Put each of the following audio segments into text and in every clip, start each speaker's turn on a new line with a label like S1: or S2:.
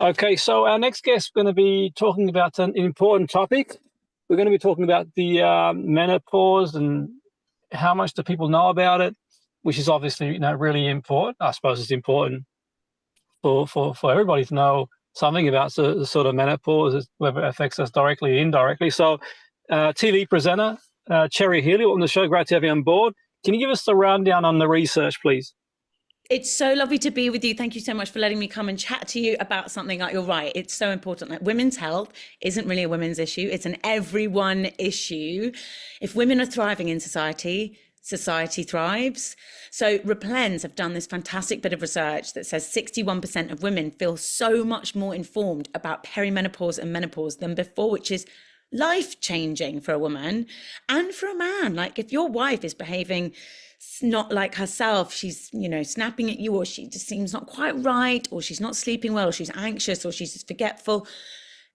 S1: Okay, so our next guest is going to be talking about an important topic. We're going to be talking about the menopause and how much do people know about it, which is obviously, really important. I suppose it's important for everybody to know something about the sort of menopause, whether it affects us directly or indirectly. So, TV presenter Cherry Healey on the show. Great to have you on board. Can you give us the rundown on the research, please?
S2: It's so lovely to be with you. Thank you so much for letting me come and chat to you about something like, you're right, it's so important. Like, women's health isn't really a women's issue. It's an everyone issue. If women are thriving in society, society thrives. So Replens have done this fantastic bit of research that says 61% of women feel so much more informed about perimenopause and menopause than before, which is life-changing for a woman and for a man. Like, if your wife is behaving not like herself, she's, snapping at you, or she just seems not quite right, or she's not sleeping well, or she's anxious, or she's just forgetful,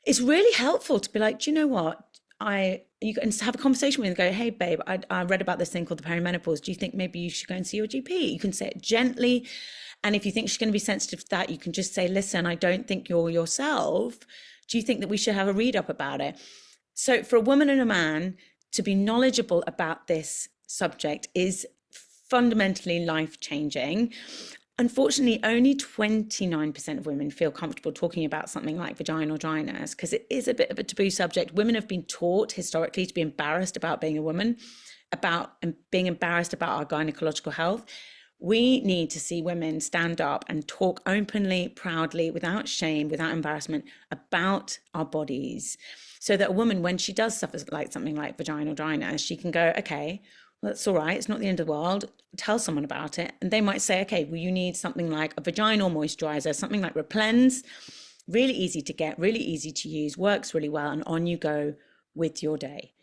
S2: it's really helpful to be like, do you know what? You can have a conversation with her and go, hey babe, I read about this thing called the perimenopause. Do you think maybe you should go and see your GP? You can say it gently. And if you think she's going to be sensitive to that, you can just say, listen, I don't think you're yourself. Do you think that we should have a read up about it? So for a woman and a man to be knowledgeable about this subject is fundamentally life-changing. Unfortunately, only 29% of women feel comfortable talking about something like vaginal dryness, because it is a bit of a taboo subject. Women have been taught historically to be embarrassed about being a woman, and being embarrassed about our gynecological health. We need to see women stand up and talk openly, proudly, without shame, without embarrassment, about our bodies, so that a woman, when she does suffer like something like vaginal dryness, she can go, okay, well, that's all right, it's not the end of the world, tell someone about it. And they might say, okay, well, you need something like a vaginal moisturizer, something like Replens, really easy to get, really easy to use, works really well, and on you go with your day.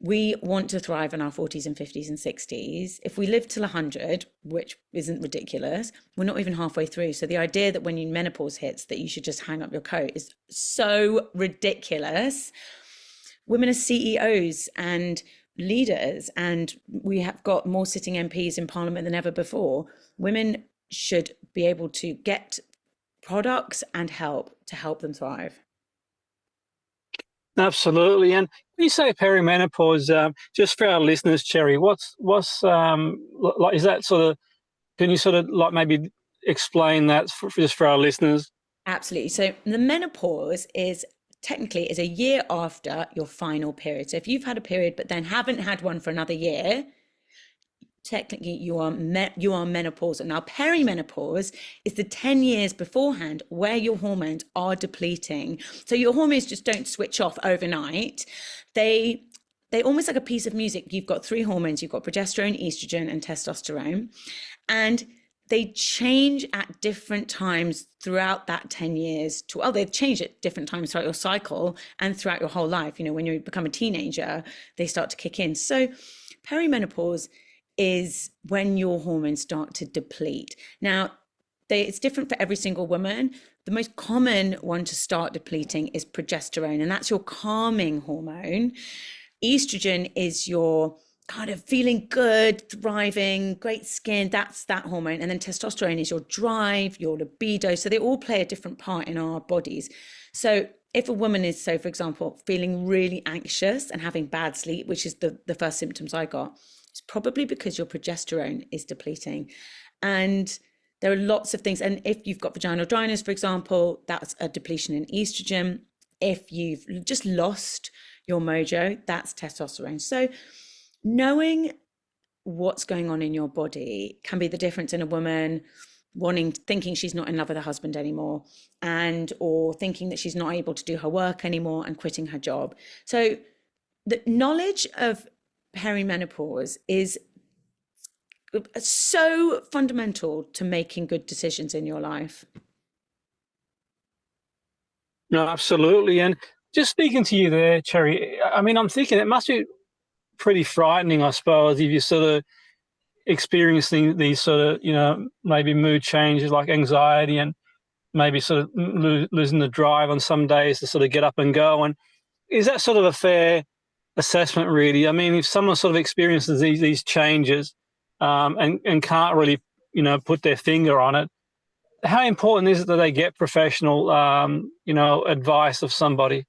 S2: We want to thrive in our 40s and 50s and 60s. If we live till 100, which isn't ridiculous, we're not even halfway through. So the idea that when menopause hits that you should just hang up your coat is so ridiculous. Women are CEOs and leaders, and we have got more sitting MPs in Parliament than ever before. Women should be able to get products and help to help them thrive.
S1: Absolutely. And when you say perimenopause, just for our listeners, Cherry, what's like, is that sort of, can you sort of like maybe explain that just for our listeners?
S2: Absolutely. So the menopause is technically a year after your final period. So if you've had a period but then haven't had one for another year, technically you are menopausal. Now, perimenopause is the 10 years beforehand where your hormones are depleting. So your hormones just don't switch off overnight. They almost like a piece of music. You've got three hormones. You've got progesterone, estrogen, and testosterone. And they change at different times throughout that 10 years. They've changed at different times throughout your cycle and throughout your whole life. When you become a teenager, they start to kick in. So perimenopause is when your hormones start to deplete. Now, it's different for every single woman. The most common one to start depleting is progesterone, and that's your calming hormone. Estrogen is your kind of feeling good, thriving, great skin, that's that hormone. And then testosterone is your drive, your libido. So they all play a different part in our bodies. So if a woman is, for example, feeling really anxious and having bad sleep, which is the first symptoms I got, it's probably because your progesterone is depleting. And there are lots of things. And if you've got vaginal dryness, for example, that's a depletion in estrogen. If you've just lost your mojo, that's testosterone. So knowing what's going on in your body can be the difference in a woman thinking she's not in love with her husband anymore, or thinking that she's not able to do her work anymore and quitting her job. So the knowledge of perimenopause is so fundamental to making good decisions in your life.
S1: No, absolutely. And just speaking to you there, Cherry, I mean, I'm thinking it must be pretty frightening, I suppose, if you're sort of experiencing these sort of, maybe mood changes like anxiety and maybe sort of losing the drive on some days to sort of get up and go. And is that sort of a fair assessment, really? I mean, if someone sort of experiences these changes and can't really, put their finger on it, how important is it that they get professional, advice of somebody?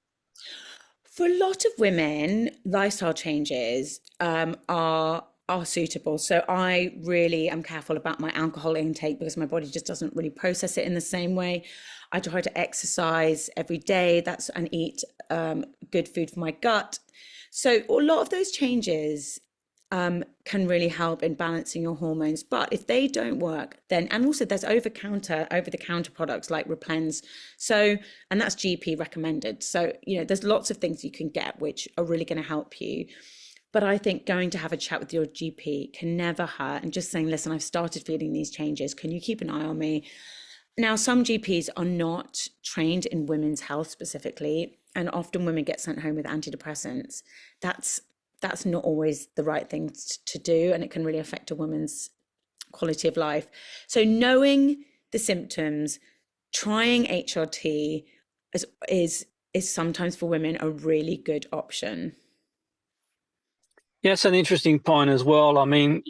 S2: For a lot of women, lifestyle changes are suitable. So I really am careful about my alcohol intake because my body just doesn't really process it in the same way. I try to exercise every day. And eat good food for my gut. So a lot of those changes can really help in balancing your hormones. But if they don't work, then, and also there's over the counter products like Replens. So, and that's GP recommended. So, there's lots of things you can get which are really going to help you. But I think going to have a chat with your GP can never hurt. And just saying, listen, I've started feeling these changes. Can you keep an eye on me? Now, some GPs are not trained in women's health specifically, and often women get sent home with antidepressants. That's not always the right thing to do, and it can really affect a woman's quality of life. So knowing the symptoms, trying HRT is sometimes for women a really good option.
S1: Yeah, it's an interesting point as well. I mean,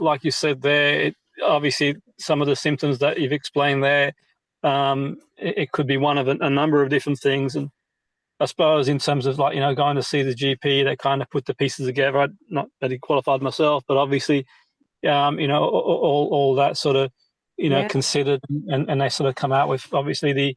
S1: like you said there, obviously some of the symptoms that you've explained there, it could be one of a number of different things. And I suppose in terms of going to see the GP, they kind of put the pieces together. I'm not really qualified myself, but obviously, all that sort of,
S2: Yeah.
S1: considered, and they sort of come out with obviously the,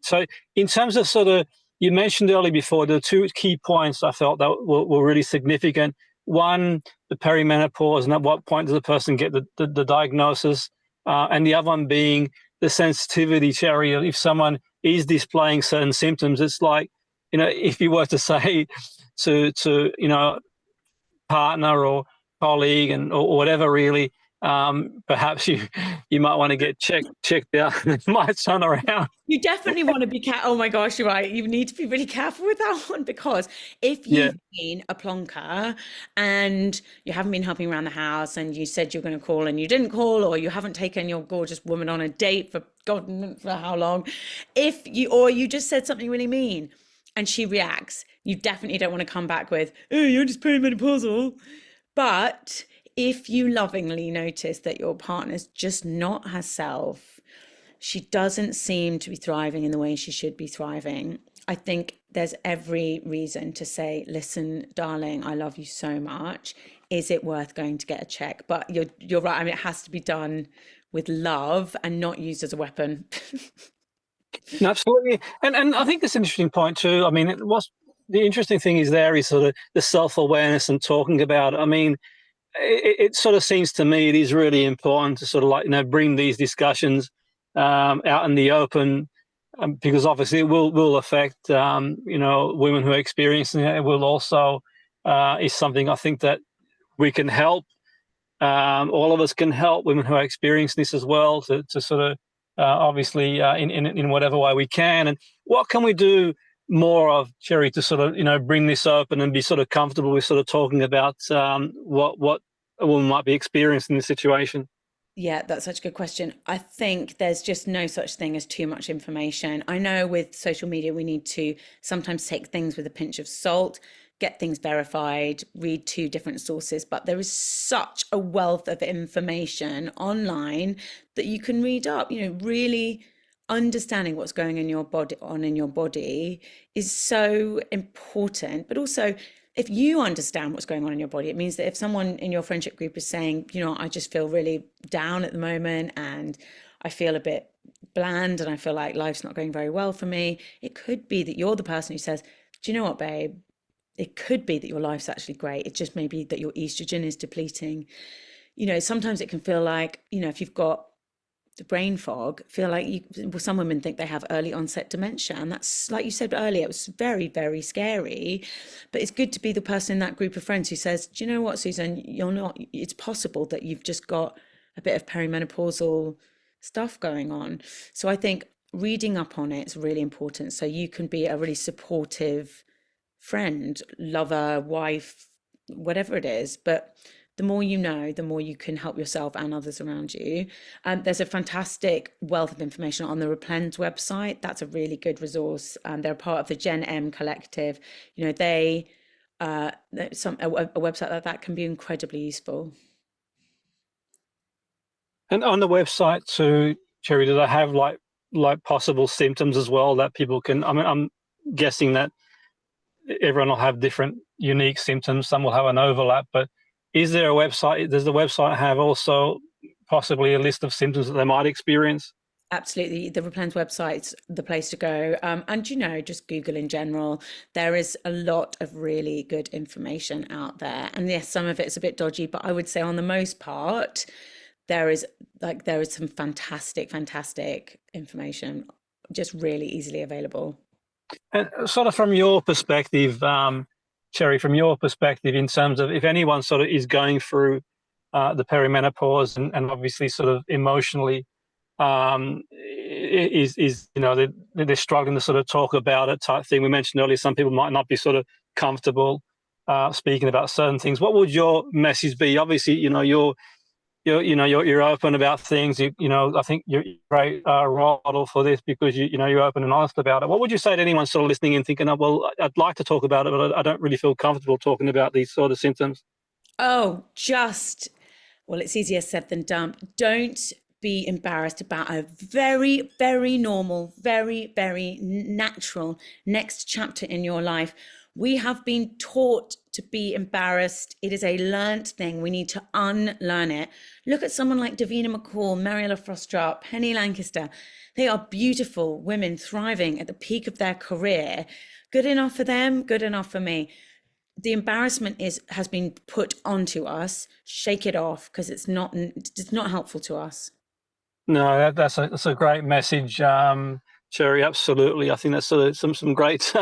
S1: so in terms of sort of, you mentioned earlier before, the two key points I felt that were really significant. One, the perimenopause, and at what point does the person get the diagnosis? And the other one being the sensitivity, Cherry. If someone is displaying certain symptoms, it's like, if you were to say to partner or colleague or whatever, really, perhaps you might want to get checked out. It might turn around.
S2: You definitely want to be oh my gosh, you're right. You need to be really careful with that one, because if
S1: Yeah.
S2: you've been a plonker and you haven't been helping around the house and you said you're going to call and you didn't call, or you haven't taken your gorgeous woman on a date for God knows for how long, or you just said something really mean and she reacts, you definitely don't want to come back with, oh, you're just perimenopausal. But if you lovingly notice that your partner's just not herself, she doesn't seem to be thriving in the way she should be thriving, I think there's every reason to say, listen, darling, I love you so much. Is it worth going to get a check? But you're right. I mean, it has to be done with love and not used as a weapon.
S1: No, absolutely. And I think that's an interesting point too. I mean, the interesting thing is sort of the self-awareness and talking about it. I mean, it sort of seems to me it is really important to sort of bring these discussions out in the open, because obviously it will affect women who are experiencing it. It will also is something I think that we can help. All of us can help women who are experiencing this as well to sort of obviously in whatever way we can. And what can we do more of, Cherry, to sort of bring this open and be sort of comfortable with sort of talking about what a woman might be experiencing in this situation?
S2: Yeah, that's such a good question. I think there's just no such thing as too much information. I know with social media, we need to sometimes take things with a pinch of salt, get things verified, read two different sources, but there is such a wealth of information online that you can read up, really understanding what's going in your body is so important. But also, if you understand what's going on in your body, it means that if someone in your friendship group is saying, I just feel really down at the moment and I feel a bit bland and I feel like life's not going very well for me, it could be that you're the person who says, do you know what, babe? It could be that your life's actually great. It just may be that your estrogen is depleting. Sometimes it can feel like, if you've got the brain fog, feel like some women think they have early onset dementia, and that's, like you said earlier, it was very, very scary. But it's good to be the person in that group of friends who says, do you know what, Susan, it's possible that you've just got a bit of perimenopausal stuff going on. So I think reading up on it is really important, so you can be a really supportive friend, lover, wife, whatever it is. But the more you know, the more you can help yourself and others around you. There's a fantastic wealth of information on the Replens website. That's a really good resource. They're part of the Gen M collective. They a website like that can be incredibly useful.
S1: And on the website too, Cherry, do they have like possible symptoms as well that people can? I mean, I'm guessing that everyone will have different unique symptoms. Some will have an overlap, but is there a website? Does the website have also possibly a list of symptoms that they might experience?
S2: Absolutely. The Replens website's the place to go. And, just Google in general. There is a lot of really good information out there. And yes, some of it's a bit dodgy, but I would say on the most part, there is some fantastic information, just really easily available.
S1: And sort of from your perspective, Cherry, from your perspective, in terms of if anyone sort of is going through the perimenopause and obviously sort of emotionally they're struggling to sort of talk about it type thing. We mentioned earlier some people might not be sort of comfortable speaking about certain things. What would your message be? Obviously, you're open about things. I think you're a great role model for this because you're open and honest about it. What would you say to anyone sort of listening and thinking, oh, well, I'd like to talk about it, but I don't really feel comfortable talking about these sort of symptoms?
S2: Oh, it's easier said than done. Don't be embarrassed about a very, very normal, very, very natural next chapter in your life. We have been taught to be embarrassed. It is a learnt thing. We need to unlearn it. Look at someone like Davina McCall, Mariella Frostrup, Penny Lancaster. They are beautiful women thriving at the peak of their career. Good enough for them, good enough for me. The embarrassment has been put onto us. Shake it off because it's not helpful to us.
S1: No, that's a great message, Cherry. Absolutely, I think that's sort of some great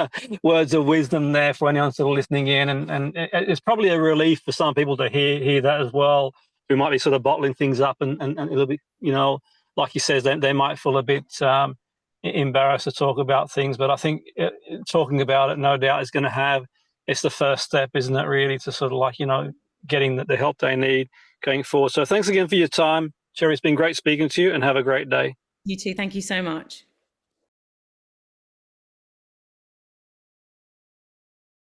S1: words of wisdom there for anyone sort of listening in, and it's probably a relief for some people to hear that as well, who might be sort of bottling things up and a little bit, like he says, they might feel a bit embarrassed to talk about things. But I think talking about it, no doubt, is going to have. It's the first step, isn't it? Really, to sort of getting the help they need going forward. So thanks again for your time, Cherry. It's been great speaking to you, and have a great day.
S2: You too. Thank you so much.